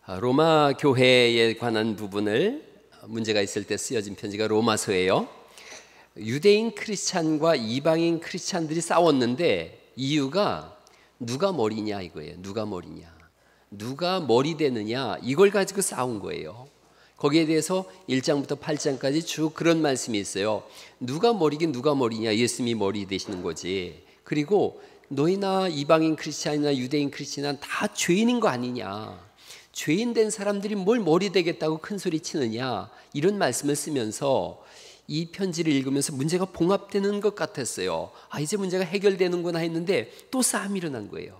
로마 교회에 관한 부분을 문제가 있을 때 쓰여진 편지가 로마서예요. 유대인 크리스찬과 이방인 크리스찬들이 싸웠는데 이유가 누가 머리냐 이거예요. 누가 머리냐, 누가 머리 되느냐, 이걸 가지고 싸운 거예요. 거기에 대해서 1장부터 8장까지 쭉 그런 말씀이 있어요. 누가 머리긴 누가 머리냐, 예수님이 머리 되시는 거지. 그리고 너희나 이방인 크리스찬이나 유대인 크리스찬은 다 죄인인 거 아니냐, 죄인 된 사람들이 뭘 머리 되겠다고 큰 소리 치느냐, 이런 말씀을 쓰면서 이 편지를 읽으면서 문제가 봉합되는 것 같았어요. 이제 문제가 해결되는구나 했는데 또 싸움이 일어난 거예요.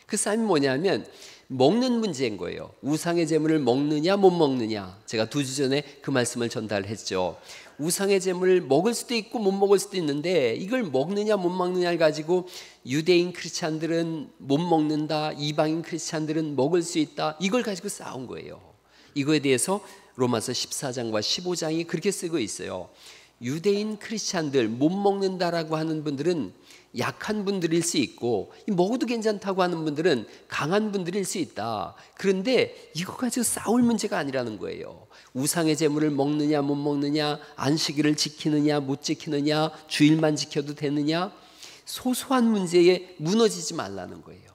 그 싸움이 뭐냐면 먹는 문제인 거예요. 우상의 제물을 먹느냐 못 먹느냐. 제가 2주 전에 그 말씀을 전달했죠. 우상의 제물을 먹을 수도 있고 못 먹을 수도 있는데 이걸 먹느냐 못 먹느냐를 가지고 유대인 크리스찬들은 못 먹는다, 이방인 크리스찬들은 먹을 수 있다, 이걸 가지고 싸운 거예요. 이거에 대해서 로마서 14장과 15장이 그렇게 쓰고 있어요. 유대인 크리스찬들 못 먹는다라고 하는 분들은 약한 분들일 수 있고, 먹어도 괜찮다고 하는 분들은 강한 분들일 수 있다. 그런데 이거 가지고 싸울 문제가 아니라는 거예요. 우상의 제물을 먹느냐 못 먹느냐, 안식일을 지키느냐 못 지키느냐, 주일만 지켜도 되느냐, 소소한 문제에 무너지지 말라는 거예요.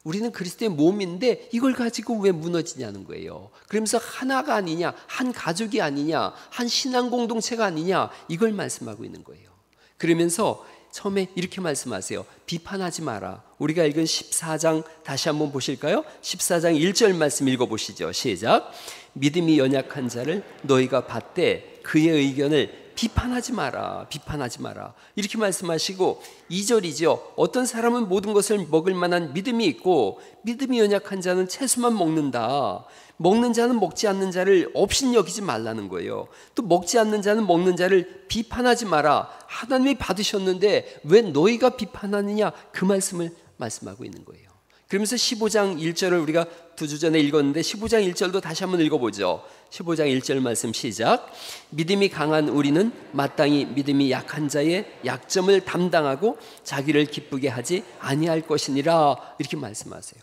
우리는 그리스도의 몸인데 이걸 가지고 왜 무너지냐는 거예요. 그러면서 하나가 아니냐, 한 가족이 아니냐, 한 신앙 공동체가 아니냐, 이걸 말씀하고 있는 거예요. 그러면서 처음에 이렇게 말씀하세요. 비판하지 마라. 우리가 읽은 14장 다시 한번 보실까요? 14장 1절 말씀 읽어보시죠. 시작. 믿음이 연약한 자를 너희가 받되 그의 의견을 비판하지 마라. 비판하지 마라. 이렇게 말씀하시고 2절이죠. 어떤 사람은 모든 것을 먹을 만한 믿음이 있고 믿음이 연약한 자는 채소만 먹는다. 먹는 자는 먹지 않는 자를 업신여기지 말라는 거예요. 또 먹지 않는 자는 먹는 자를 비판하지 마라. 하나님이 받으셨는데 왜 너희가 비판하느냐, 그 말씀을 말씀하고 있는 거예요. 그러면서 15장 1절을 우리가 2주 전에 읽었는데 15장 1절도 다시 한번 읽어보죠. 15장 1절 말씀 시작. 믿음이 강한 우리는 마땅히 믿음이 약한 자의 약점을 담당하고 자기를 기쁘게 하지 아니할 것이니라, 이렇게 말씀하세요.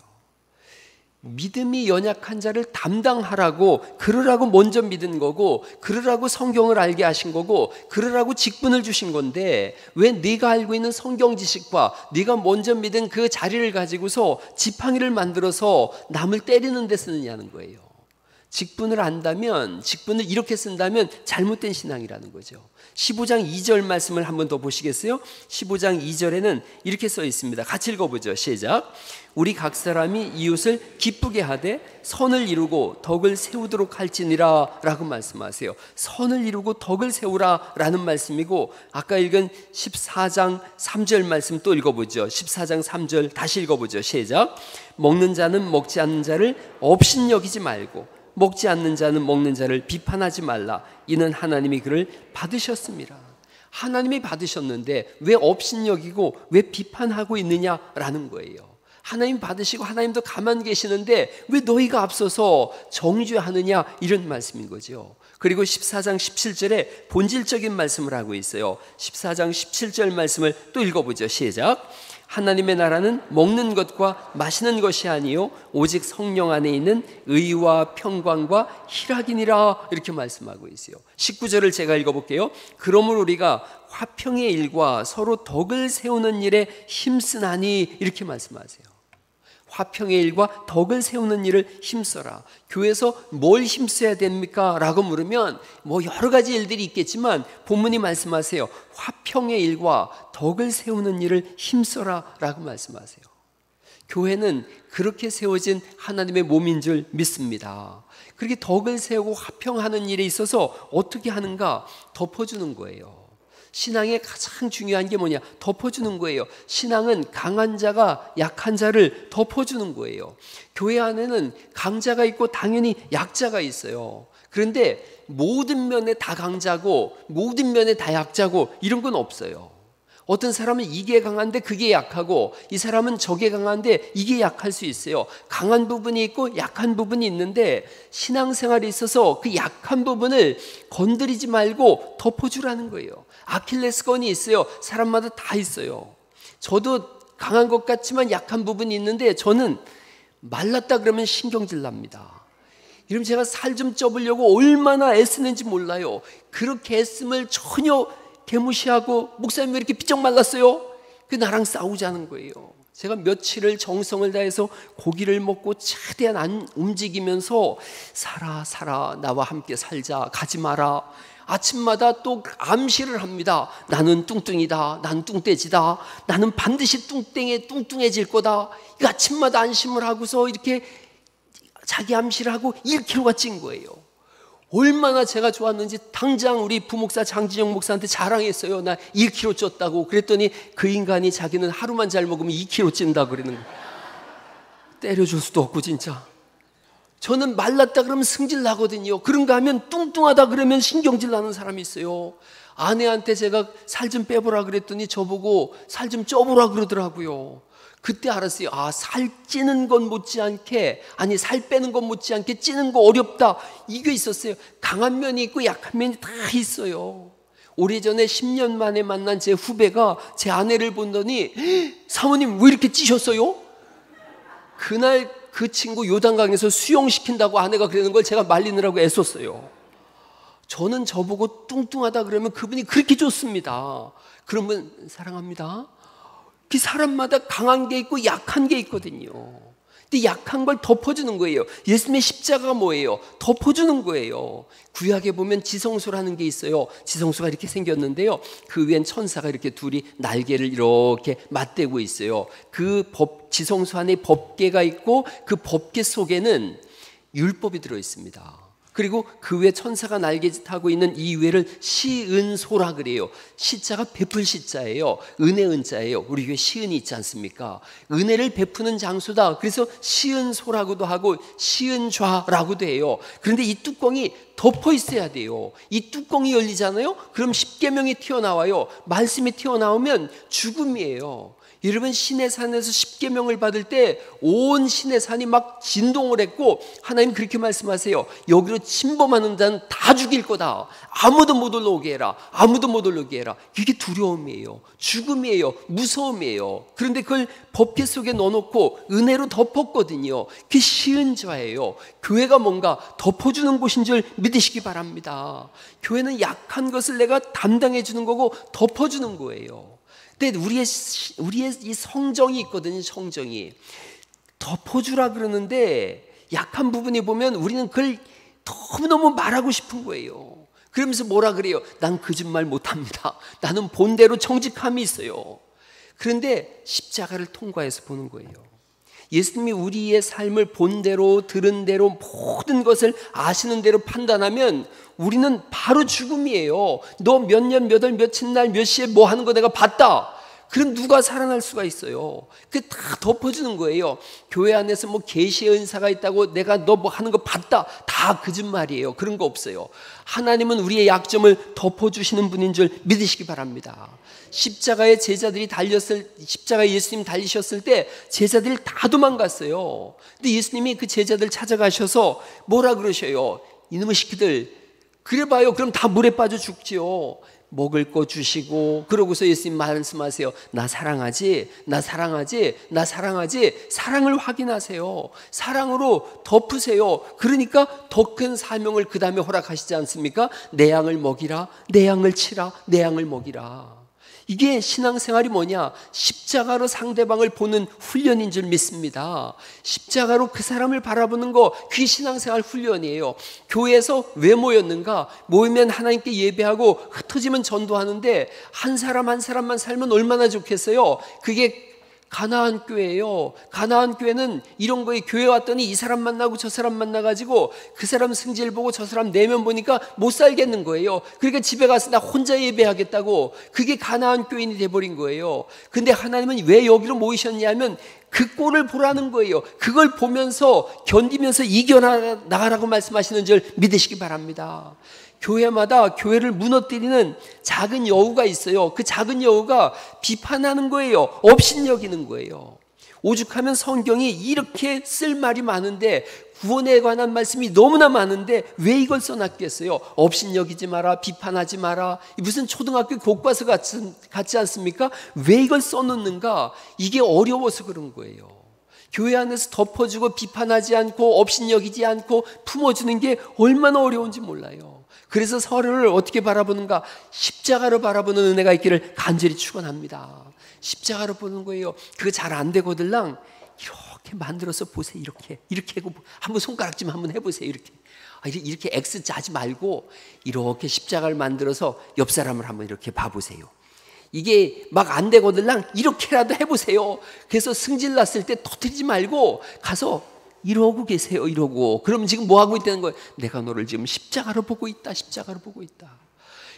믿음이 연약한 자를 담당하라고, 그러라고 먼저 믿은 거고, 그러라고 성경을 알게 하신 거고, 그러라고 직분을 주신 건데 왜 네가 알고 있는 성경 지식과 네가 먼저 믿은 그 자리를 가지고서 지팡이를 만들어서 남을 때리는 데 쓰느냐는 거예요. 직분을 안다면, 직분을 이렇게 쓴다면 잘못된 신앙이라는 거죠. 15장 2절 말씀을 한번 더 보시겠어요? 15장 2절에는 이렇게 써 있습니다. 같이 읽어보죠. 시작. 우리 각 사람이 이웃을 기쁘게 하되 선을 이루고 덕을 세우도록 할지니라, 라고 말씀하세요. 선을 이루고 덕을 세우라 라는 말씀이고, 아까 읽은 14장 3절 말씀 또 읽어보죠. 14장 3절 다시 읽어보죠. 시작. 먹는 자는 먹지 않는 자를 업신여기지 말고 먹지 않는 자는 먹는 자를 비판하지 말라. 이는 하나님이 그를 받으셨습니다. 하나님이 받으셨는데 왜 업신여기고 왜 비판하고 있느냐라는 거예요. 하나님 받으시고 하나님도 가만히 계시는데 왜 너희가 앞서서 정죄하느냐, 이런 말씀인 거죠. 그리고 14장 17절에 본질적인 말씀을 하고 있어요. 14장 17절 말씀을 또 읽어보죠. 시작. 하나님의 나라는 먹는 것과 마시는 것이 아니요 오직 성령 안에 있는 의와 평강과 희락이니라, 이렇게 말씀하고 있어요. 19절을 제가 읽어볼게요. 그러므로 우리가 화평의 일과 서로 덕을 세우는 일에 힘쓰나니, 이렇게 말씀하세요. 화평의 일과 덕을 세우는 일을 힘써라. 교회에서 뭘 힘써야 됩니까? 라고 물으면 여러 가지 일들이 있겠지만 본문이 말씀하세요. 화평의 일과 덕을 세우는 일을 힘써라 라고 말씀하세요. 교회는 그렇게 세워진 하나님의 몸인 줄 믿습니다. 그렇게 덕을 세우고 화평하는 일에 있어서 어떻게 하는가? 덮어주는 거예요. 신앙의 가장 중요한 게 뭐냐? 덮어주는 거예요. 신앙은 강한 자가 약한 자를 덮어주는 거예요. 교회 안에는 강자가 있고 당연히 약자가 있어요. 그런데 모든 면에 다 강자고 모든 면에 다 약자고 이런 건 없어요. 어떤 사람은 이게 강한데 그게 약하고, 이 사람은 저게 강한데 이게 약할 수 있어요. 강한 부분이 있고 약한 부분이 있는데 신앙생활에 있어서 그 약한 부분을 건드리지 말고 덮어주라는 거예요. 아킬레스건이 있어요. 사람마다 다 있어요. 저도 강한 것 같지만 약한 부분이 있는데 저는 말랐다 그러면 신경질 납니다. 여러분, 제가 살 좀 쪄보려고 얼마나 애쓰는지 몰라요. 그렇게 애씀을 전혀 개무시하고 목사님 왜 이렇게 삐쩍 말랐어요? 그 나랑 싸우자는 거예요. 제가 며칠을 정성을 다해서 고기를 먹고 최대한 안 움직이면서 살아 나와 함께 살자, 가지 마라. 아침마다 또 암시를 합니다. 나는 뚱뚱이다, 나는 뚱떼지다, 나는 반드시 뚱뚱해질 거다. 이 아침마다 안심을 하고서 이렇게 자기 암시를 하고 1kg가 찐 거예요. 얼마나 제가 좋았는지 당장 우리 부목사 장진영 목사한테 자랑했어요. 나 1kg 쪘다고. 그랬더니 그 인간이 자기는 하루만 잘 먹으면 2kg 찐다 그러는 거예요. 때려줄 수도 없고 진짜. 저는 말랐다 그러면 승질 나거든요. 그런가 하면 뚱뚱하다 그러면 신경질 나는 사람이 있어요. 아내한테 제가 살 좀 빼보라 그랬더니 저보고 살 좀 쪄보라 그러더라고요. 그때 알았어요. 아, 살 찌는 건 못지않게, 아니 살 빼는 건 못지않게 찌는 거 어렵다. 이게 있었어요. 강한 면이 있고 약한 면이 다 있어요. 오래전에 10년 만에 만난 제 후배가 제 아내를 보더니 사모님 왜 이렇게 찌셨어요? 그날 그 친구 요단강에서 수영시킨다고 아내가 그러는 걸 제가 말리느라고 애썼어요. 저는 저보고 뚱뚱하다 그러면 그분이 그렇게 좋습니다. 그러면 사랑합니다. 그 사람마다 강한 게 있고 약한 게 있거든요. 근데 약한 걸 덮어주는 거예요. 예수님의 십자가가 뭐예요? 덮어주는 거예요. 구약에 보면 지성소라는 게 있어요. 지성소가 이렇게 생겼는데요. 그 위엔 천사가 이렇게 둘이 날개를 이렇게 맞대고 있어요. 그 지성소 안에 법궤가 있고 그 법궤 속에는 율법이 들어 있습니다. 그리고 그 외 천사가 날개 타고 있는 이 외를 시은소라 그래요. 시자가 베풀 시자예요. 은혜 은자예요. 우리 교회 시은이 있지 않습니까? 은혜를 베푸는 장소다. 그래서 시은소라고도 하고 시은좌라고도 해요. 그런데 이 뚜껑이 덮어 있어야 돼요. 이 뚜껑이 열리잖아요. 그럼 십계명이 튀어나와요. 말씀이 튀어나오면 죽음이에요. 여러분, 시내산에서 십계명을 받을 때 온 시내산이 막 진동을 했고 하나님 그렇게 말씀하세요. 여기로 침범하는 자는 다 죽일 거다. 아무도 못 올라오게 해라. 아무도 못 올라오게 해라. 이게 두려움이에요. 죽음이에요. 무서움이에요. 그런데 그걸 법궤 속에 넣어놓고 은혜로 덮었거든요. 그게 시은좌예요. 교회가 뭔가 덮어주는 곳인 줄 믿으시기 바랍니다. 교회는 약한 것을 내가 담당해 주는 거고 덮어주는 거예요. 근데 우리의 이 성정이 있거든요. 성정이 덮어주라 그러는데 약한 부분이 보면 우리는 그걸 너무너무 말하고 싶은 거예요. 그러면서 뭐라 그래요? 난 거짓말 못합니다. 나는 본대로 정직함이 있어요. 그런데 십자가를 통과해서 보는 거예요. 예수님이 우리의 삶을 본대로 들은 대로 모든 것을 아시는 대로 판단하면 우리는 바로 죽음이에요. 너 몇 년, 몇 월, 며칠 날, 몇 시에 뭐 하는 거 내가 봤다. 그럼 누가 살아날 수가 있어요? 그게 다 덮어주는 거예요. 교회 안에서 뭐 계시의 은사가 있다고 내가 너 뭐 하는 거 봤다. 다 거짓말이에요. 그런 거 없어요. 하나님은 우리의 약점을 덮어주시는 분인 줄 믿으시기 바랍니다. 십자가에 예수님 달리셨을 때 제자들이 다 도망갔어요. 근데 예수님이 그 제자들 찾아가셔서 뭐라 그러셔요? 이놈의 시키들, 그래 봐요. 그럼 다 물에 빠져 죽지요. 먹을 거 주시고 그러고서 예수님 말씀하세요. 나 사랑하지? 나 사랑하지? 나 사랑하지? 사랑을 확인하세요. 사랑으로 덮으세요. 그러니까 더 큰 사명을 그 다음에 허락하시지 않습니까? 내 양을 먹이라, 내 양을 치라, 내 양을 먹이라. 이게 신앙생활이 뭐냐? 십자가로 상대방을 보는 훈련인 줄 믿습니다. 십자가로 그 사람을 바라보는 거, 그게 신앙생활 훈련이에요. 교회에서 왜 모였는가? 모이면 하나님께 예배하고 흩어지면 전도하는데 한 사람 한 사람만 살면 얼마나 좋겠어요? 그게 가나안 교회예요. 가나안 교회는 이런 거에 교회 왔더니 이 사람 만나고 저 사람 만나가지고 그 사람 승질 보고 저 사람 내면 보니까 못 살겠는 거예요. 그러니까 집에 가서 나 혼자 예배하겠다고. 그게 가나안 교인이 돼버린 거예요. 근데 하나님은 왜 여기로 모이셨냐면 그 꼴을 보라는 거예요. 그걸 보면서 견디면서 이겨나가라고 말씀하시는 줄 믿으시기 바랍니다. 교회마다 교회를 무너뜨리는 작은 여우가 있어요. 그 작은 여우가 비판하는 거예요. 업신여기는 거예요. 오죽하면 성경이 이렇게 쓸 말이 많은데 구원에 관한 말씀이 너무나 많은데 왜 이걸 써놨겠어요? 업신여기지 마라, 비판하지 마라. 무슨 초등학교 교과서 같지 않습니까? 왜 이걸 써놓는가? 이게 어려워서 그런 거예요. 교회 안에서 덮어주고 비판하지 않고 업신여기지 않고 품어주는 게 얼마나 어려운지 몰라요. 그래서 서로를 어떻게 바라보는가? 십자가로 바라보는 은혜가 있기를 간절히 축원합니다. 십자가로 보는 거예요. 그거 잘 안 되거들랑 이렇게 만들어서 보세요. 이렇게 하고 한번 손가락질 한번 해보세요. 이렇게 X 짜지 말고 이렇게 십자가를 만들어서 옆 사람을 한번 이렇게 봐보세요. 이게 막 안 되거들랑 이렇게라도 해보세요. 그래서 승질 났을 때 터뜨리지 말고 가서 이러고 계세요. 이러고. 그럼 지금 뭐 하고 있다는 거예요? 내가 너를 지금 십자가로 보고 있다. 십자가로 보고 있다.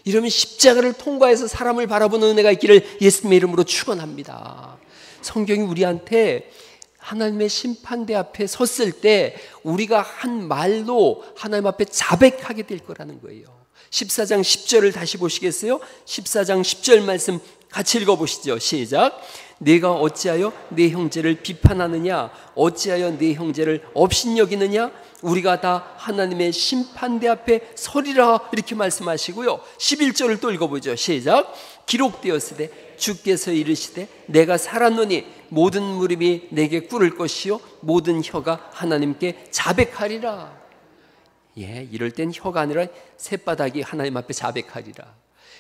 이러면 십자가를 통과해서 사람을 바라보는 은혜가 있기를 예수님의 이름으로 축원합니다. 성경이 우리한테 하나님의 심판대 앞에 섰을 때 우리가 한 말로 하나님 앞에 자백하게 될 거라는 거예요. 14장 10절을 다시 보시겠어요? 14장 10절 말씀 같이 읽어보시죠. 시작. 네가 어찌하여 네 형제를 비판하느냐? 어찌하여 네 형제를 업신여기느냐? 우리가 다 하나님의 심판대 앞에 서리라, 이렇게 말씀하시고요. 11절을 또 읽어보죠. 시작. 기록되었으되 주께서 이르시되 내가 살았노니 모든 무릎이 내게 꿇을 것이요 모든 혀가 하나님께 자백하리라. 이럴 땐 혀가 아니라 새바닥이 하나님 앞에 자백하리라.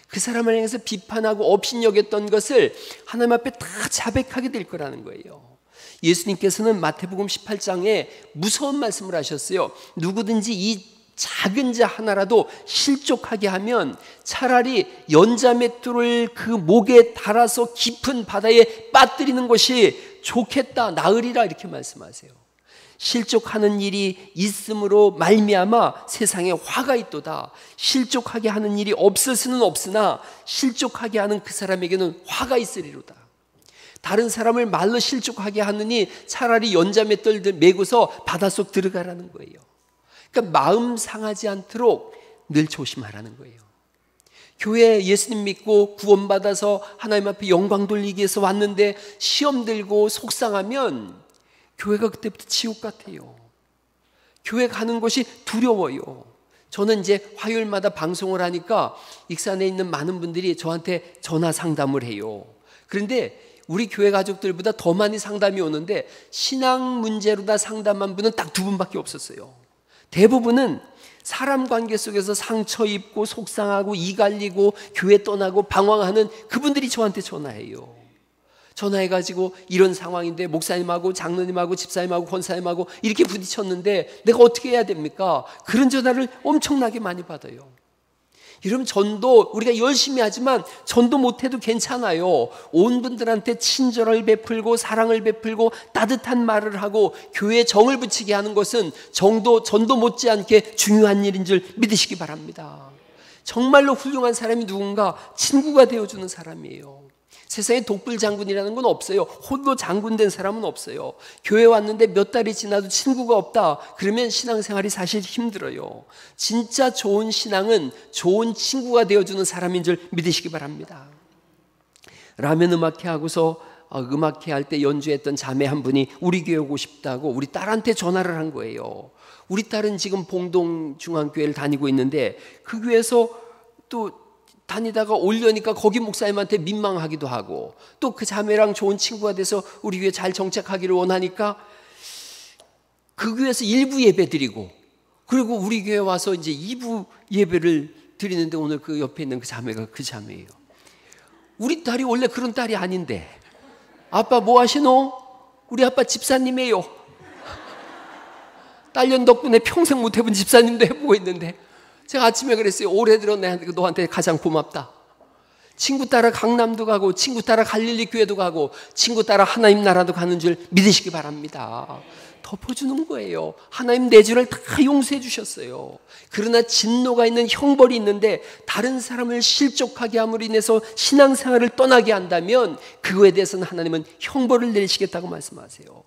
그 사람을 향해서 비판하고 업신여겼던 것을 하나님 앞에 다 자백하게 될 거라는 거예요. 예수님께서는 마태복음 18장에 무서운 말씀을 하셨어요. 누구든지 이 작은 자 하나라도 실족하게 하면 차라리 연자맷돌을 그 목에 달아서 깊은 바다에 빠뜨리는 것이 좋겠다, 나으리라, 이렇게 말씀하세요. 실족하는 일이 있음으로 말미암아 세상에 화가 있도다. 실족하게 하는 일이 없을 수는 없으나 실족하게 하는 그 사람에게는 화가 있으리로다. 다른 사람을 말로 실족하게 하느니 차라리 연자맷돌 메고서 바닷속 들어가라는 거예요. 그러니까 마음 상하지 않도록 늘 조심하라는 거예요. 교회에 예수님 믿고 구원받아서 하나님 앞에 영광 돌리기 위해서 왔는데 시험 들고 속상하면 교회가 그때부터 지옥 같아요. 교회 가는 것이 두려워요. 저는 이제 화요일마다 방송을 하니까 익산에 있는 많은 분들이 저한테 전화 상담을 해요. 그런데 우리 교회 가족들보다 더 많이 상담이 오는데 신앙 문제로다 상담한 분은 딱 2분밖에 없었어요. 대부분은 사람 관계 속에서 상처 입고 속상하고 이 갈리고 교회 떠나고 방황하는 그분들이 저한테 전화해요. 전화해가지고 이런 상황인데 목사님하고 장로님하고 집사님하고 권사님하고 이렇게 부딪혔는데 내가 어떻게 해야 됩니까? 그런 전화를 엄청나게 많이 받아요. 여러분, 전도 우리가 열심히 하지만 전도 못해도 괜찮아요. 온 분들한테 친절을 베풀고 사랑을 베풀고 따뜻한 말을 하고 교회에 정을 붙이게 하는 것은 전도 못지않게 중요한 일인 줄 믿으시기 바랍니다. 정말로 훌륭한 사람이 누군가 친구가 되어주는 사람이에요. 세상에 독불 장군이라는 건 없어요. 홀로 장군 된 사람은 없어요. 교회 왔는데 몇 달이 지나도 친구가 없다. 그러면 신앙생활이 사실 힘들어요. 진짜 좋은 신앙은 좋은 친구가 되어주는 사람인 줄 믿으시기 바랍니다. 라면 음악회 하고서 음악회 할 때 연주했던 자매 한 분이 우리 교회 오고 싶다고 우리 딸한테 전화를 한 거예요. 우리 딸은 지금 봉동중앙교회를 다니고 있는데 그 교회에서 또 다니다가 올려니까 거기 목사님한테 민망하기도 하고 또 그 자매랑 좋은 친구가 돼서 우리 교회 잘 정착하기를 원하니까 그 교회에서 1부 예배 드리고 그리고 우리 교회 와서 이제 2부 예배를 드리는데 오늘 그 옆에 있는 그 자매가 그 자매예요. 우리 딸이 원래 그런 딸이 아닌데 아빠 뭐 하시노? 우리 아빠 집사님이에요. 딸년 덕분에 평생 못 해본 집사님도 해보고 있는데 제가 아침에 그랬어요. 올해 들어 너한테 가장 고맙다. 친구 따라 강남도 가고 친구 따라 갈릴리 교회도 가고 친구 따라 하나님 나라도 가는 줄 믿으시기 바랍니다. 덮어주는 거예요. 하나님 내 죄를 다 용서해 주셨어요. 그러나 진노가 있는 형벌이 있는데 다른 사람을 실족하게 함으로 인해서 신앙생활을 떠나게 한다면 그거에 대해서는 하나님은 형벌을 내리시겠다고 말씀하세요.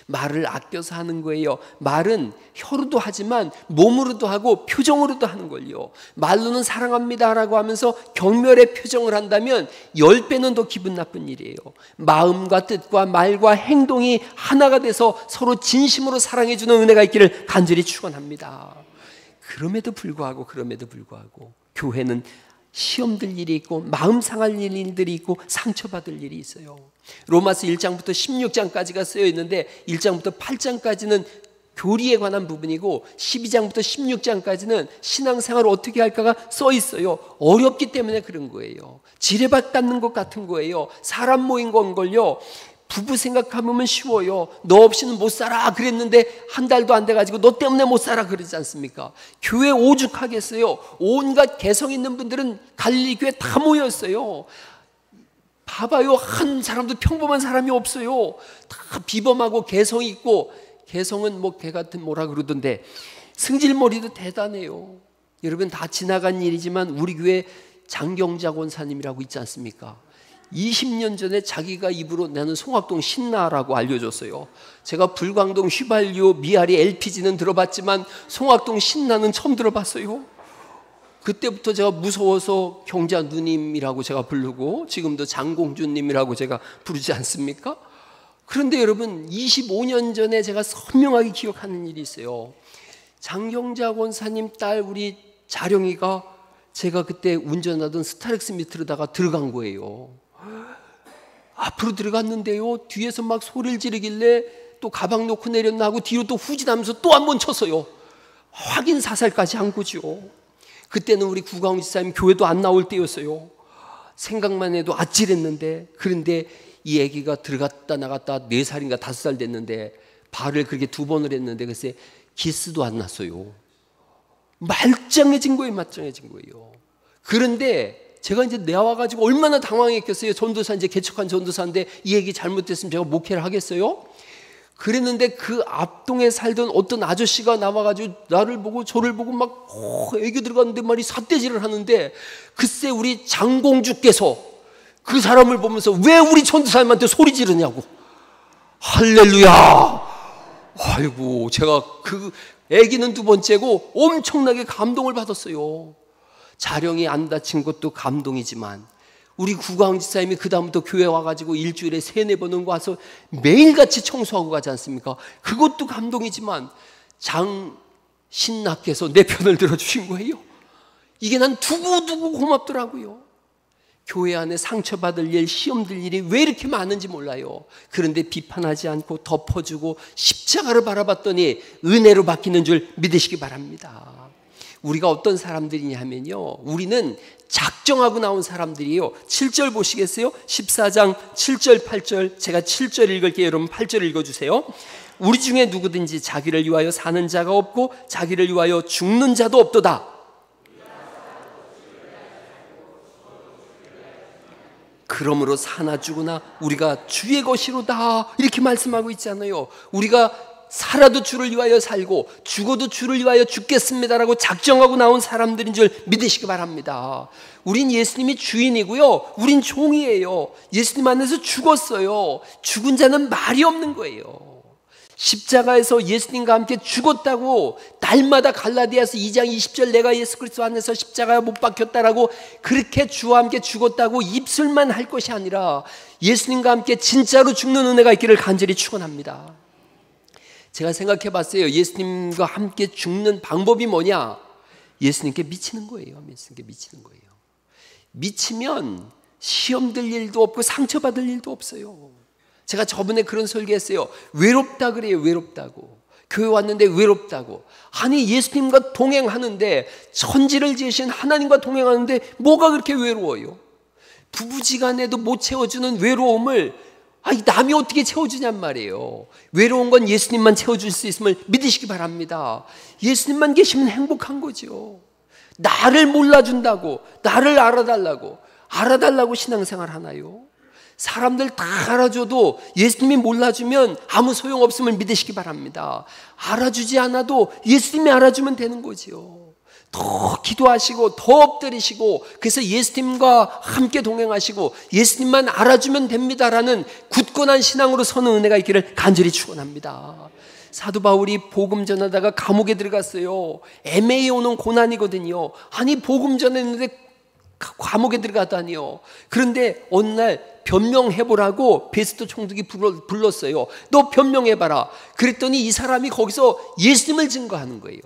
말을 아껴서 하는 거예요. 말은 혀로도 하지만 몸으로도 하고 표정으로도 하는 걸요. 말로는 사랑합니다라고 하면서 경멸의 표정을 한다면 10배는 더 기분 나쁜 일이에요. 마음과 뜻과 말과 행동이 하나가 돼서 서로 진심으로 사랑해 주는 은혜가 있기를 간절히 축원합니다. 그럼에도 불구하고 교회는 시험될 일이 있고 마음 상할 일들이 있고 상처받을 일이 있어요. 로마서 1장부터 16장까지가 쓰여 있는데 1장부터 8장까지는 교리에 관한 부분이고 12장부터 16장까지는 신앙생활을 어떻게 할까가 써 있어요. 어렵기 때문에 그런 거예요. 지뢰받는 것 같은 거예요. 사람 모인 건걸요. 부부 생각하면 쉬워요. 너 없이는 못 살아 그랬는데 한 달도 안 돼가지고 너 때문에 못 살아 그러지 않습니까? 교회 오죽하겠어요. 온갖 개성 있는 분들은 갈릴리 교회 다 모였어요. 봐봐요. 한 사람도 평범한 사람이 없어요. 다 비범하고 개성 있고, 개성은 뭐 개 같은 뭐라 그러던데 승질머리도 대단해요. 여러분 다 지나간 일이지만 우리 교회 장경자 권사님이라고 있지 않습니까? 20년 전에 자기가 입으로 나는 송악동 신나라고 알려줬어요. 제가 불광동 휘발유 미아리 LPG는 들어봤지만 송악동 신나는 처음 들어봤어요. 그때부터 제가 무서워서 경자 누님이라고 제가 부르고 지금도 장공주님이라고 제가 부르지 않습니까? 그런데 여러분 25년 전에 제가 선명하게 기억하는 일이 있어요. 장경자 권사님 딸 우리 자령이가 제가 그때 운전하던 스타렉스 밑으로다가 들어간 거예요. 앞으로 들어갔는데요, 뒤에서 막 소리를 지르길래 또 가방 놓고 내렸나 하고 뒤로 또 후진하면서 또 한 번 쳤어요. 확인 사살까지 한 거죠. 그때는 우리 구가훈 지사님 교회도 안 나올 때였어요. 생각만 해도 아찔했는데, 그런데 이 아기가 들어갔다 나갔다 4살인가 5살 됐는데 발을 그렇게 2번을 했는데 글쎄 기스도 안 났어요. 말짱해진 거예요. 말짱해진 거예요. 그런데 제가 이제 나와가지고 얼마나 당황했겠어요. 전도사 이제 개척한 전도사인데 이 얘기 잘못됐으면 제가 목회를 하겠어요? 그랬는데 그 앞동에 살던 어떤 아저씨가 나와가지고 나를 보고 저를 보고 막 애기 들어갔는데 말이 삿대질을 하는데, 글쎄 우리 장공주께서 그 사람을 보면서 왜 우리 전도사님한테 소리 지르냐고. 할렐루야. 아이고, 제가 그 애기는 2번째고 엄청나게 감동을 받았어요. 자령이 안 다친 것도 감동이지만 우리 구광 지사님이 그 다음부터 교회 와가지고 일주일에 3-4번은 와서 매일같이 청소하고 가지 않습니까? 그것도 감동이지만 장신나께서 내 편을 들어주신 거예요. 이게 난 두고두고 고맙더라고요. 교회 안에 상처받을 일, 시험들 일이 왜 이렇게 많은지 몰라요. 그런데 비판하지 않고 덮어주고 십자가를 바라봤더니 은혜로 바뀌는 줄 믿으시기 바랍니다. 우리가 어떤 사람들이냐 하면요, 우리는 작정하고 나온 사람들이에요. 7절 보시겠어요? 14장 7절 8절. 제가 7절 읽을게요. 여러분 8절 읽어주세요. 우리 중에 누구든지 자기를 위하여 사는 자가 없고 자기를 위하여 죽는 자도 없도다. 그러므로 사나 죽으나 우리가 주의 것이로다, 이렇게 말씀하고 있잖아요. 우리가 살아도 주를 위하여 살고 죽어도 주를 위하여 죽겠습니다라고 작정하고 나온 사람들인 줄 믿으시기 바랍니다. 우린 예수님이 주인이고요, 우린 종이에요. 예수님 안에서 죽었어요. 죽은 자는 말이 없는 거예요. 십자가에서 예수님과 함께 죽었다고 날마다 갈라디아서 2장 20절 내가 예수 그리스도 안에서 십자가에 못 박혔다라고 그렇게 주와 함께 죽었다고 입술만 할 것이 아니라 예수님과 함께 진짜로 죽는 은혜가 있기를 간절히 축원합니다. 제가 생각해 봤어요. 예수님과 함께 죽는 방법이 뭐냐? 예수님께 미치는 거예요. 예수님께 미치는 거예요. 미치면 시험될 일도 없고 상처받을 일도 없어요. 제가 저번에 그런 설교했어요. 외롭다 그래요. 외롭다고. 교회 왔는데 외롭다고. 아니 예수님과 동행하는데, 천지를 지으신 하나님과 동행하는데 뭐가 그렇게 외로워요? 부부지간에도 못 채워주는 외로움을 남이 어떻게 채워주냔 말이에요. 외로운 건 예수님만 채워줄 수 있음을 믿으시기 바랍니다. 예수님만 계시면 행복한 거죠. 나를 몰라준다고, 나를 알아달라고 신앙생활 하나요? 사람들 다 알아줘도 예수님이 몰라주면 아무 소용없음을 믿으시기 바랍니다. 알아주지 않아도 예수님이 알아주면 되는 거죠. 더 기도하시고 더 엎드리시고, 그래서 예수님과 함께 동행하시고 예수님만 알아주면 됩니다라는 굳건한 신앙으로 서는 은혜가 있기를 간절히 축원합니다. 사도 바울이 복음 전하다가 감옥에 들어갔어요. 애매히 오는 고난이거든요. 아니 복음 전했는데 감옥에 들어가다니요. 그런데 어느 날 변명해보라고 베스토 총독이 불렀어요. 너 변명해봐라. 그랬더니 이 사람이 거기서 예수님을 증거하는 거예요.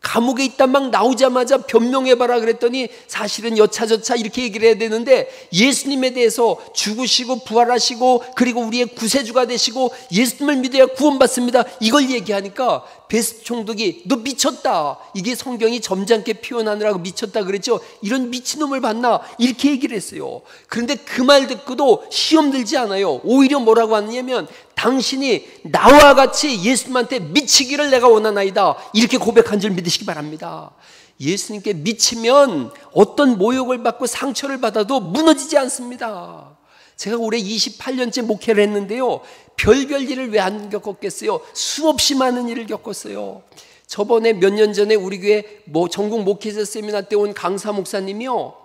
감옥에 있다 막 나오자마자 변명해봐라 그랬더니 사실은 여차저차 이렇게 얘기를 해야 되는데 예수님에 대해서 죽으시고 부활하시고 그리고 우리의 구세주가 되시고 예수님을 믿어야 구원받습니다, 이걸 얘기하니까 베스 총독이 너 미쳤다, 이게 성경이 점잖게 표현하느라고 미쳤다 그랬죠. 이런 미친놈을 봤나, 이렇게 얘기를 했어요. 그런데 그 말 듣고도 시험 들지 않아요. 오히려 뭐라고 하느냐면 당신이 나와 같이 예수님한테 미치기를 내가 원하나이다, 이렇게 고백한 줄 믿으시기 바랍니다. 예수님께 미치면 어떤 모욕을 받고 상처를 받아도 무너지지 않습니다. 제가 올해 28년째 목회를 했는데요, 별별 일을 왜 안 겪었겠어요? 수없이 많은 일을 겪었어요. 저번에 몇 년 전에 우리 교회 전국 목회자 세미나 때 온 강사 목사님이요,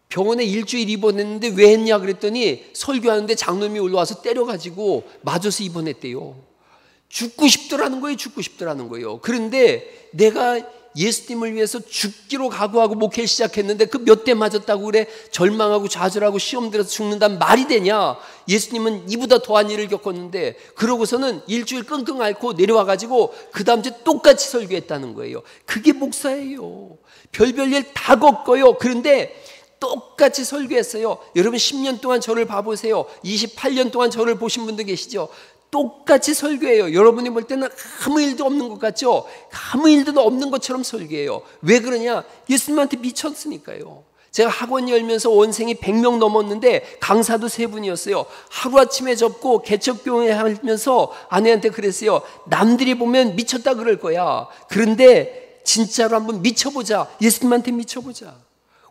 병원에 일주일 입원했는데 왜 했냐 그랬더니 설교하는데 장놈이 올라와서 때려가지고 맞아서 입원했대요. 죽고 싶더라는 거예요. 죽고 싶더라는 거예요. 그런데 내가 예수님을 위해서 죽기로 각오하고 목회를 시작했는데 그 몇 대 맞았다고 그래 절망하고 좌절하고 시험 들어서 죽는다는 말이 되냐. 예수님은 이보다 더한 일을 겪었는데 그러고서는 일주일 끙끙 앓고 내려와가지고 그 다음 주에 똑같이 설교했다는 거예요. 그게 목사예요. 별별 일 다 겪어요. 그런데 똑같이 설교했어요. 여러분 10년 동안 저를 봐보세요. 28년 동안 저를 보신 분들 계시죠? 똑같이 설교해요. 여러분이 볼 때는 아무 일도 없는 것 같죠? 아무 일도 없는 것처럼 설교해요. 왜 그러냐? 예수님한테 미쳤으니까요. 제가 학원 열면서 원생이 100명 넘었는데 강사도 3분이었어요. 하루아침에 접고 개척교회 하면서 아내한테 그랬어요. 남들이 보면 미쳤다 그럴 거야. 그런데 진짜로 한번 미쳐보자. 예수님한테 미쳐보자.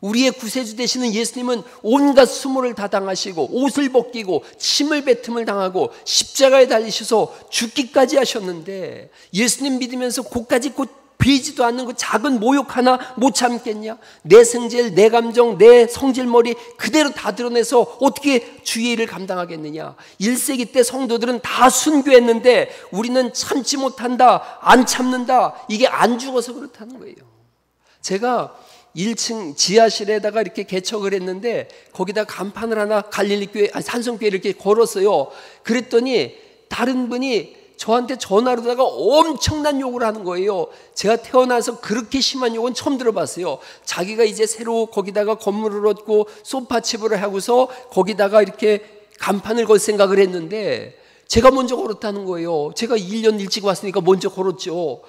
우리의 구세주 되시는 예수님은 온갖 수모를 다 당하시고 옷을 벗기고 침을 뱉음을 당하고 십자가에 달리셔서 죽기까지 하셨는데 예수님 믿으면서 그까지 곧 베이지도 않는 그 작은 모욕 하나 못 참겠냐? 내 성질, 내 감정, 내 성질머리 그대로 다 드러내서 어떻게 주의 일을 감당하겠느냐? 1세기 때 성도들은 다 순교했는데 우리는 참지 못한다, 안 참는다. 이게 안 죽어서 그렇다는 거예요. 제가 1층 지하실에다가 이렇게 개척을 했는데 거기다 간판을 하나 갈릴리교회, 산성교회 이렇게 걸었어요. 그랬더니 다른 분이 저한테 전화로다가 엄청난 욕을 하는 거예요. 제가 태어나서 그렇게 심한 욕은 처음 들어봤어요. 자기가 이제 새로 거기다가 건물을 얻고 소파집을 하고서 거기다가 이렇게 간판을 걸 생각을 했는데 제가 먼저 걸었다는 거예요. 제가 1년 일찍 왔으니까 먼저 걸었죠.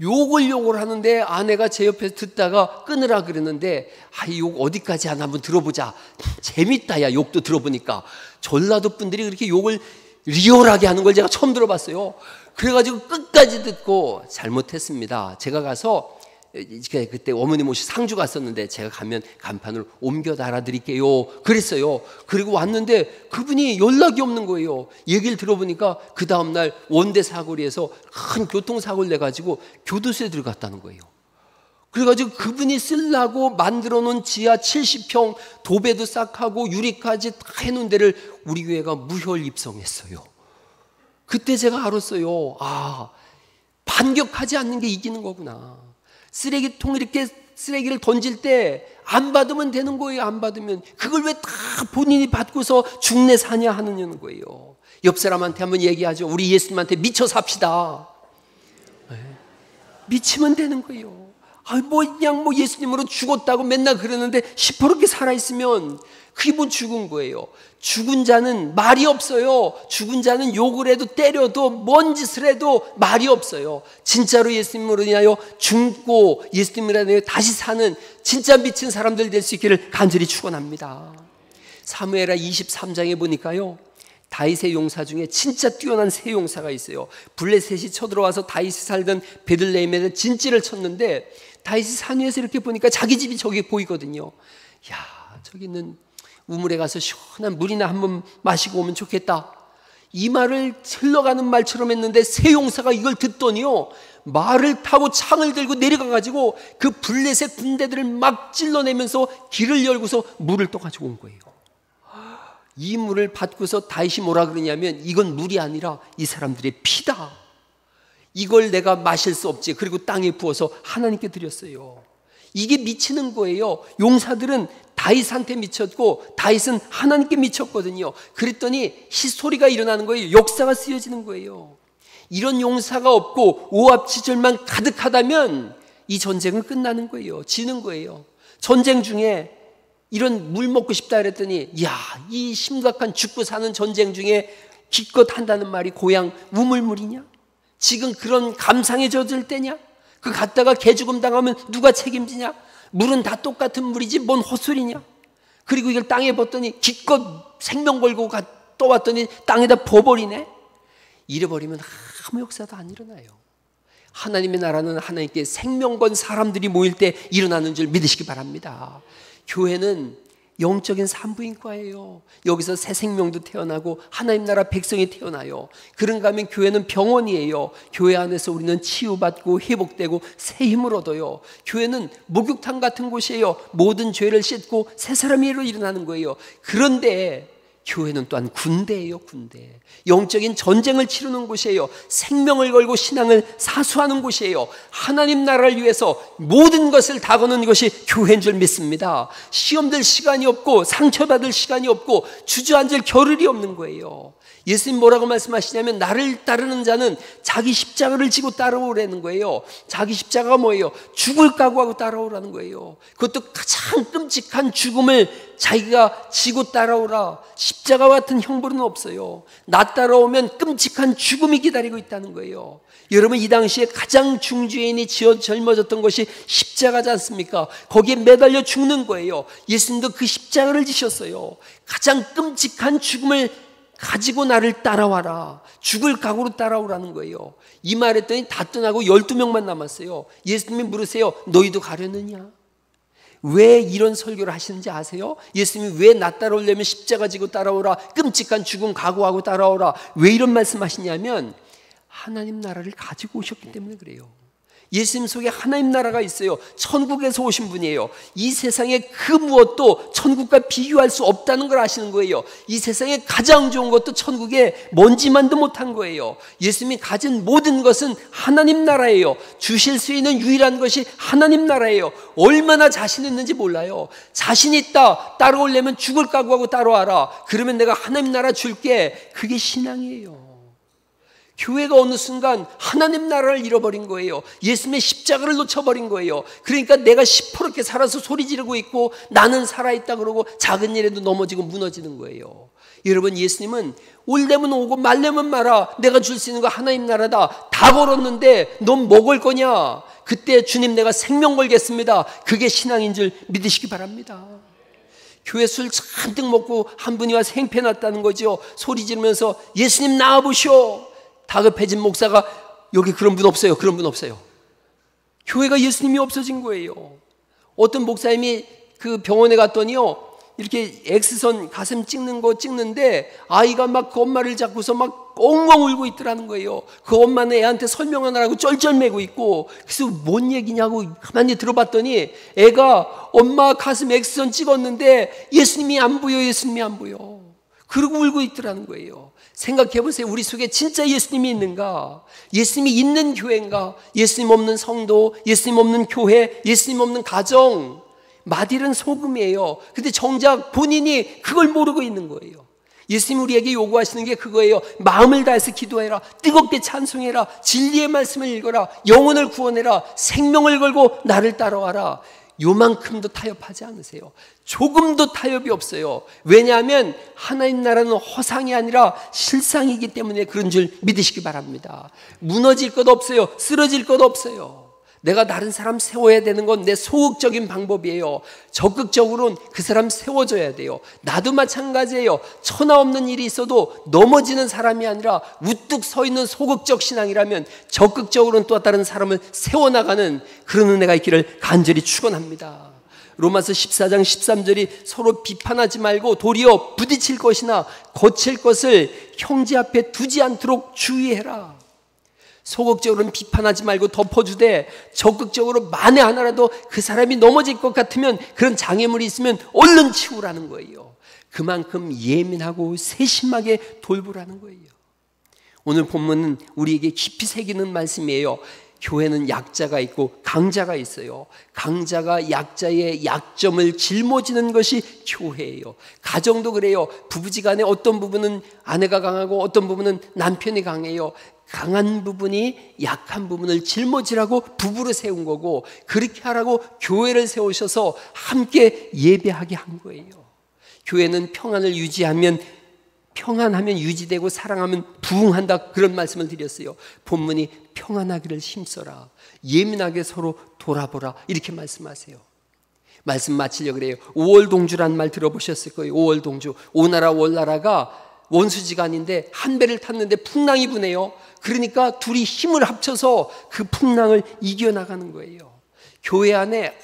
욕을 하는데 아내가 제 옆에서 듣다가 끊으라 그랬는데 이 욕 어디까지 하나 한번 들어보자. 재밌다 야 욕도 들어보니까. 전라도 분들이 그렇게 욕을 리얼하게 하는 걸 제가 처음 들어봤어요. 그래가지고 끝까지 듣고 잘못했습니다. 제가 가서 그때 어머니 모시 상주 갔었는데 제가 가면 간판을 옮겨 달아드릴게요 그랬어요. 그리고 왔는데 그분이 연락이 없는 거예요. 얘기를 들어보니까 그 다음날 원대 사거리에서 큰 교통사고를 내가지고 교도소에 들어갔다는 거예요. 그래가지고 그분이 쓰려고 만들어 놓은 지하 70평 도배도 싹 하고 유리까지 다 해놓은 데를 우리 교회가 무혈 입성했어요. 그때 제가 알았어요. 반격하지 않는 게 이기는 거구나. 쓰레기통 이렇게 쓰레기를 던질 때 안 받으면 되는 거예요. 안 받으면 그걸 왜 다 본인이 받고서 죽내 사냐 하느냐는 거예요. 옆 사람한테 한번 얘기하죠. 우리 예수님한테 미쳐 삽시다. 미치면 되는 거예요. 그냥 예수님으로 죽었다고 맨날 그러는데 시퍼렇게 살아있으면 그게 뭐 죽은 거예요. 죽은 자는 말이 없어요. 죽은 자는 욕을 해도 때려도 뭔 짓을 해도 말이 없어요. 진짜로 예수님으로 인하여 죽고 예수님으로 인하여 다시 사는 진짜 미친 사람들 될 수 있기를 간절히 축원합니다. 사무엘하 23장에 보니까요, 다윗의 용사 중에 진짜 뛰어난 세 용사가 있어요. 블레셋이 쳐들어와서 다윗이 살던 베들레헴에 진지를 쳤는데 다윗이 산 위에서 이렇게 보니까 자기 집이 저기 보이거든요. 저기 있는 우물에 가서 시원한 물이나 한번 마시고 오면 좋겠다. 이 말을 흘러가는 말처럼 했는데 세 용사가 이걸 듣더니요, 말을 타고 창을 들고 내려가가지고 그 블레셋 군대들을 막 찔러내면서 길을 열고서 물을 또 가지고 온 거예요. 이 물을 받고서 다윗이 뭐라 그러냐면 이건 물이 아니라 이 사람들의 피다. 이걸 내가 마실 수 없지. 그리고 땅에 부어서 하나님께 드렸어요. 이게 미치는 거예요. 용사들은 다윗한테 미쳤고 다윗은 하나님께 미쳤거든요. 그랬더니 히스토리가 일어나는 거예요. 역사가 쓰여지는 거예요. 이런 용사가 없고 오합지졸만 가득하다면 이 전쟁은 끝나는 거예요. 지는 거예요. 전쟁 중에 이런 물 먹고 싶다 그랬더니 이 심각한 죽고 사는 전쟁 중에 기껏 한다는 말이 고향 우물물이냐? 지금 그런 감상에 젖을 때냐? 그 갔다가 개죽음 당하면 누가 책임지냐? 물은 다 똑같은 물이지 뭔 헛소리냐? 그리고 이걸 땅에 벗더니 기껏 생명 걸고 떠왔더니 땅에다 버버리네? 이래버리면 아무 역사도 안 일어나요. 하나님의 나라는 하나님께 생명 건 사람들이 모일 때 일어나는 줄 믿으시기 바랍니다. 교회는 영적인 산부인과예요. 여기서 새 생명도 태어나고 하나님 나라 백성이 태어나요. 그런가 하면 교회는 병원이에요. 교회 안에서 우리는 치유받고 회복되고 새 힘을 얻어요. 교회는 목욕탕 같은 곳이에요. 모든 죄를 씻고 새 사람으로 일어나는 거예요. 그런데 교회는 또한 군대예요. 군대. 영적인 전쟁을 치르는 곳이에요. 생명을 걸고 신앙을 사수하는 곳이에요. 하나님 나라를 위해서 모든 것을 다 거는 것이 교회인 줄 믿습니다. 시험될 시간이 없고 상처받을 시간이 없고 주저앉을 겨를이 없는 거예요. 예수님 뭐라고 말씀하시냐면 나를 따르는 자는 자기 십자가를 지고 따라오라는 거예요. 자기 십자가가 뭐예요? 죽을 각오하고 따라오라는 거예요. 그것도 가장 끔찍한 죽음을 자기가 지고 따라오라. 십자가와 같은 형벌은 없어요. 나 따라오면 끔찍한 죽음이 기다리고 있다는 거예요. 여러분 이 당시에 가장 중죄인이 젊어졌던 것이 십자가지 않습니까? 거기에 매달려 죽는 거예요. 예수님도 그 십자가를 지셨어요. 가장 끔찍한 죽음을 가지고 나를 따라와라. 죽을 각오로 따라오라는 거예요. 이 말했더니 다 떠나고 12명만 남았어요. 예수님이 물으세요. 너희도 가려느냐? 왜 이런 설교를 하시는지 아세요? 예수님이 왜 나 따라오려면 십자가 지고 따라오라. 끔찍한 죽음 각오하고 따라오라. 왜 이런 말씀하시냐면 하나님 나라를 가지고 오셨기 때문에 그래요. 예수님 속에 하나님 나라가 있어요. 천국에서 오신 분이에요. 이 세상에 그 무엇도 천국과 비교할 수 없다는 걸 아시는 거예요. 이 세상에 가장 좋은 것도 천국에 먼지만도 못한 거예요. 예수님이 가진 모든 것은 하나님 나라예요. 주실 수 있는 유일한 것이 하나님 나라예요. 얼마나 자신 있는지 몰라요. 자신 있다. 따라오려면 죽을 각오하고 따라와라. 그러면 내가 하나님 나라 줄게. 그게 신앙이에요. 교회가 어느 순간 하나님 나라를 잃어버린 거예요. 예수님의 십자가를 놓쳐버린 거예요. 그러니까 내가 시퍼렇게 살아서 소리 지르고 있고 나는 살아있다 그러고 작은 일에도 넘어지고 무너지는 거예요. 여러분 예수님은 올려면 오고 말려면 마라. 내가 줄 수 있는 거 하나님 나라다. 다 걸었는데 넌 먹을 거냐? 그때 주님 내가 생명 걸겠습니다. 그게 신앙인 줄 믿으시기 바랍니다. 교회 술 잔뜩 먹고 한 분이 와서 행패났다는 거죠. 소리 지르면서 예수님 나와보시오. 다급해진 목사가 여기 그런 분 없어요. 그런 분 없어요. 교회가 예수님이 없어진 거예요. 어떤 목사님이 그 병원에 갔더니요. 이렇게 X선 가슴 찍는 거 찍는데 아이가 막 그 엄마를 잡고서 막 엉엉 울고 있더라는 거예요. 그 엄마는 애한테 설명하느라고 쩔쩔매고 있고 그래서 뭔 얘기냐고 가만히 들어봤더니 애가 엄마 가슴 X선 찍었는데 예수님이 안 보여. 예수님이 안 보여. 그러고 울고 있더라는 거예요. 생각해 보세요. 우리 속에 진짜 예수님이 있는가? 예수님이 있는 교회인가? 예수님 없는 성도, 예수님 없는 교회, 예수님 없는 가정. 마딜은 소금이에요. 근데 정작 본인이 그걸 모르고 있는 거예요. 예수님 우리에게 요구하시는 게 그거예요. 마음을 다해서 기도해라. 뜨겁게 찬송해라. 진리의 말씀을 읽어라. 영혼을 구원해라. 생명을 걸고 나를 따라와라. 요만큼도 타협하지 않으세요. 조금도 타협이 없어요. 왜냐하면 하나님 나라는 허상이 아니라 실상이기 때문에 그런 줄 믿으시기 바랍니다. 무너질 것 없어요. 쓰러질 것 없어요. 내가 다른 사람 세워야 되는 건 내 소극적인 방법이에요. 적극적으로는 그 사람 세워줘야 돼요. 나도 마찬가지예요. 천하 없는 일이 있어도 넘어지는 사람이 아니라 우뚝 서 있는 소극적 신앙이라면 적극적으로는 또 다른 사람을 세워나가는 그런 은혜가 있기를 간절히 축원합니다. 로마서 14장 13절이 서로 비판하지 말고 도리어 부딪힐 것이나 거칠 것을 형제 앞에 두지 않도록 주의해라. 소극적으로는 비판하지 말고 덮어주되 적극적으로 만에 하나라도 그 사람이 넘어질 것 같으면 그런 장애물이 있으면 얼른 치우라는 거예요. 그만큼 예민하고 세심하게 돌보라는 거예요. 오늘 본문은 우리에게 깊이 새기는 말씀이에요. 교회는 약자가 있고 강자가 있어요. 강자가 약자의 약점을 짊어지는 것이 교회예요. 가정도 그래요. 부부지간에 어떤 부분은 아내가 강하고 어떤 부분은 남편이 강해요. 강한 부분이 약한 부분을 짊어지라고 부부로 세운 거고, 그렇게 하라고 교회를 세우셔서 함께 예배하게 한 거예요. 교회는 평안을 유지하면, 평안하면 유지되고 사랑하면 부흥한다, 그런 말씀을 드렸어요. 본문이 평안하기를 힘써라, 예민하게 서로 돌아보라, 이렇게 말씀하세요. 말씀 마치려고 그래요. 5월 동주란 말 들어보셨을 거예요. 5월 동주. 오나라 월나라가 원수지간인데 한 배를 탔는데 풍랑이 부네요. 그러니까 둘이 힘을 합쳐서 그 풍랑을 이겨나가는 거예요. 교회 안에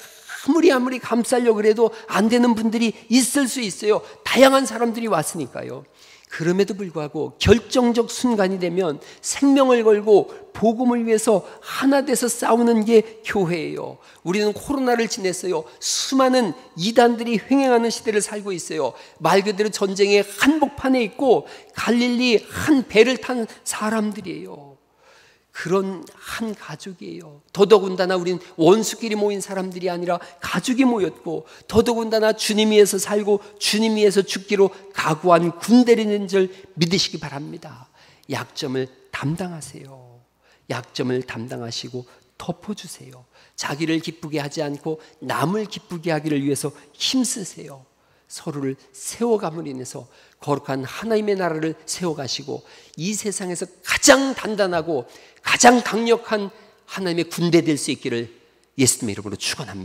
아무리 감싸려고 그래도 안 되는 분들이 있을 수 있어요. 다양한 사람들이 왔으니까요. 그럼에도 불구하고 결정적 순간이 되면 생명을 걸고 복음을 위해서 하나 돼서 싸우는 게 교회예요. 우리는 코로나를 지냈어요. 수많은 이단들이 횡행하는 시대를 살고 있어요. 말 그대로 전쟁의 한복판에 있고 갈릴리 한 배를 탄 사람들이에요. 그런 한 가족이에요. 더더군다나 우린 원수끼리 모인 사람들이 아니라 가족이 모였고, 더더군다나 주님 위해서 살고 주님 위해서 죽기로 각오한 군대라는 줄 믿으시기 바랍니다. 약점을 담당하세요. 약점을 담당하시고 덮어주세요. 자기를 기쁘게 하지 않고 남을 기쁘게 하기를 위해서 힘쓰세요. 서로를 세워감으로 인해서 거룩한 하나님의 나라를 세워가시고, 이 세상에서 가장 단단하고 가장 강력한 하나님의 군대 될 수 있기를 예수님의 이름으로 축원합니다.